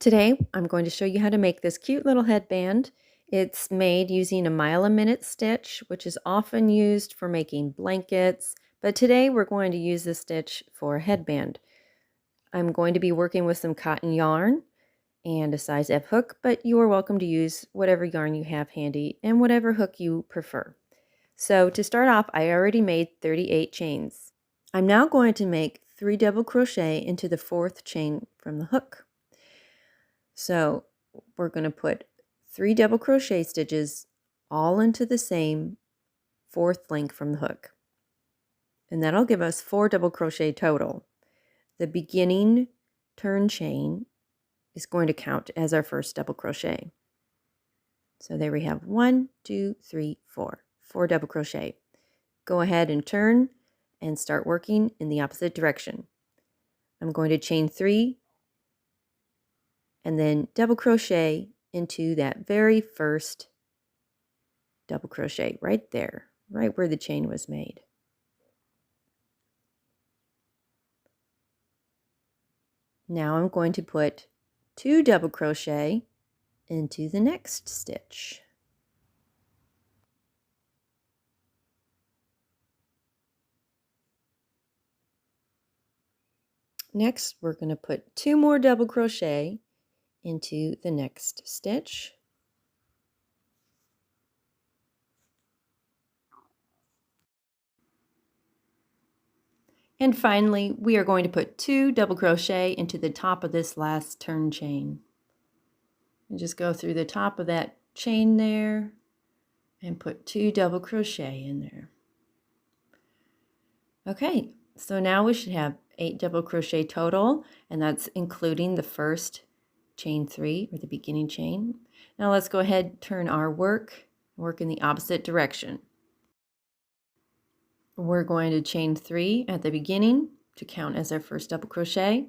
Today, I'm going to show you how to make this cute little headband. It's made using a mile-a-minute stitch, which is often used for making blankets, but today we're going to use this stitch for a headband. I'm going to be working with some cotton yarn and a size F hook, but you are welcome to use whatever yarn you have handy and whatever hook you prefer. So to start off, I already made 38 chains. I'm now going to make 3 double crochet into the 4th chain from the hook. So we're going to put 3 double crochet stitches all into the same 4th link from the hook. And that'll give us 4 double crochet total. The beginning turn chain is going to count as our first double crochet. So there we have 1, 2, 3, 4. 4 double crochet. Go ahead and turn and start working in the opposite direction. I'm going to chain 3 and then double crochet into that very first double crochet right there, right where the chain was made. Now I'm going to put 2 double crochet into the next stitch. Next, we're going to put 2 more double crochet into the next stitch. And finally, we are going to put 2 double crochet into the top of this last turn chain. And just go through the top of that chain there and put 2 double crochet in there. Okay, so now we should have 8 double crochet total, and that's including the first chain 3 or the beginning chain. Now let's go ahead and turn our work in the opposite direction. We're going to chain 3 at the beginning to count as our first double crochet,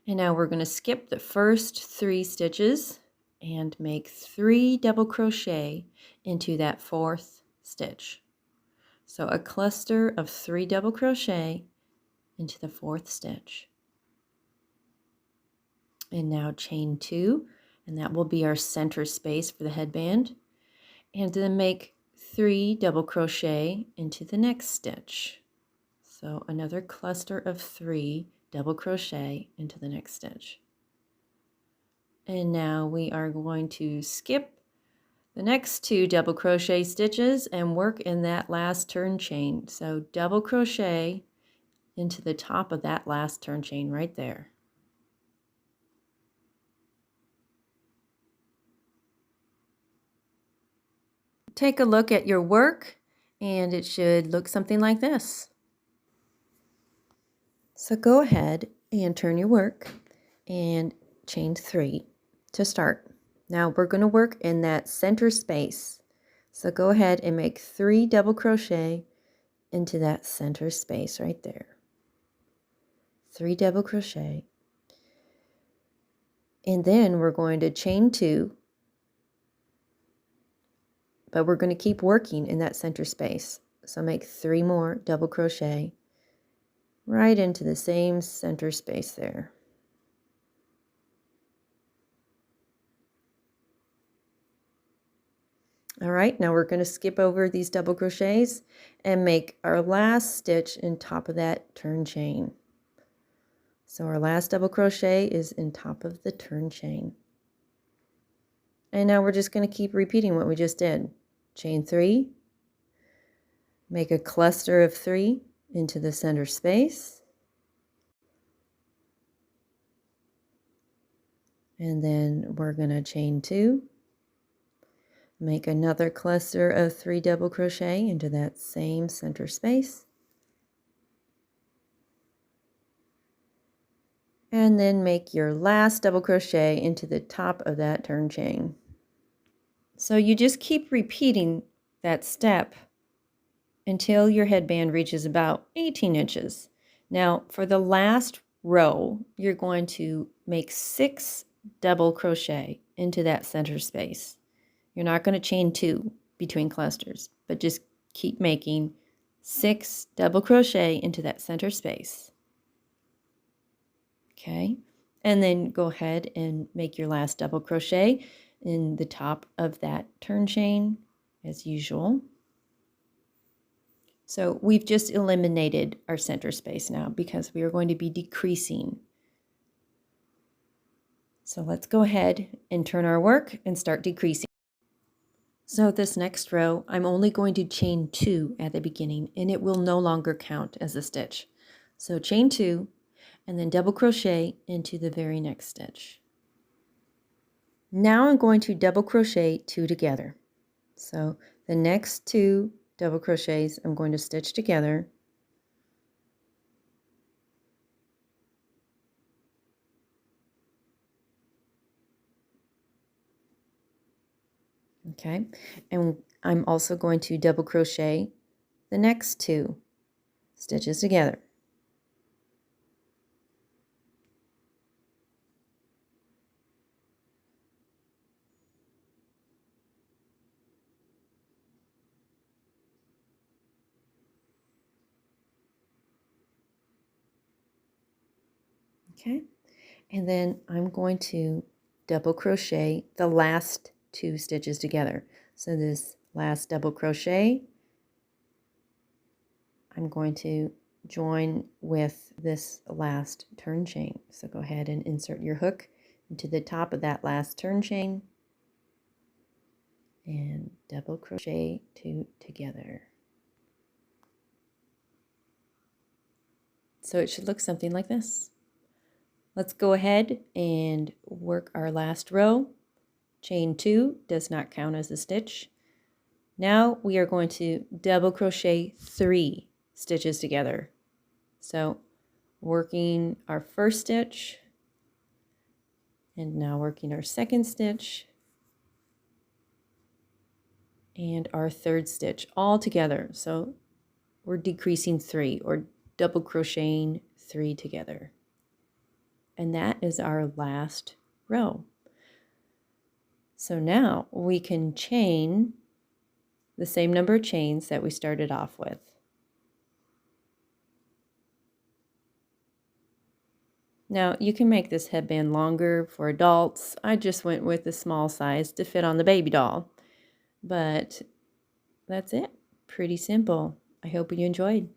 and now we're going to skip the first 3 stitches and make 3 double crochet into that 4th stitch. So a cluster of 3 double crochet into the 4th stitch. And now chain 2, and that will be our center space for the headband. And then make 3 double crochet into the next stitch. So another cluster of 3 double crochet into the next stitch. And now we are going to skip the next 2 double crochet stitches and work in that last turn chain. So double crochet into the top of that last turn chain right there. Take a look at your work and it should look something like this. So go ahead and turn your work and chain 3 to start. Now we're going to work in that center space. So go ahead and make 3 double crochet into that center space right there. 3 double crochet. And then we're going to chain 2, but we're going to keep working in that center space. So make 3 more double crochet right into the same center space there. All right, now we're going to skip over these double crochets and make our last stitch in top of that turn chain. So our last double crochet is in top of the turn chain. And now we're just going to keep repeating what we just did. Chain 3, make a cluster of 3 into the center space. And then we're going to chain 2. Make another cluster of 3 double crochet into that same center space. And then make your last double crochet into the top of that turn chain. So you just keep repeating that step until your headband reaches about 18 inches. Now for the last row, you're going to make 6 double crochet into that center space. You're not going to chain 2 between clusters, but just keep making 6 double crochet into that center space. Okay, And then go ahead and make your last double crochet in the top of that turn chain as usual. So we've just eliminated our center space now because we are going to be decreasing. So let's go ahead and turn our work and start decreasing. So this next row, I'm only going to chain 2 at the beginning, and it will no longer count as a stitch. So chain 2 and then double crochet into the very next stitch. Now I'm going to double crochet 2 together. So the next 2 double crochets I'm going to stitch together. Okay, and I'm also going to double crochet the next 2 stitches together. Okay, and then I'm going to double crochet the last 2 stitches together. So this last double crochet, I'm going to join with this last turn chain. So go ahead and insert your hook into the top of that last turn chain and double crochet 2 together. So it should look something like this. Let's go ahead and work our last row. Chain 2 does not count as a stitch. Now we are going to double crochet 3 stitches together. So working our first stitch and now working our second stitch and our third stitch all together. So we're decreasing 3 or double crocheting 3 together. And that is our last row. So now we can chain the same number of chains that we started off with. Now you can make this headband longer for adults. I just went with the small size to fit on the baby doll. But that's it. Pretty simple. I hope you enjoyed.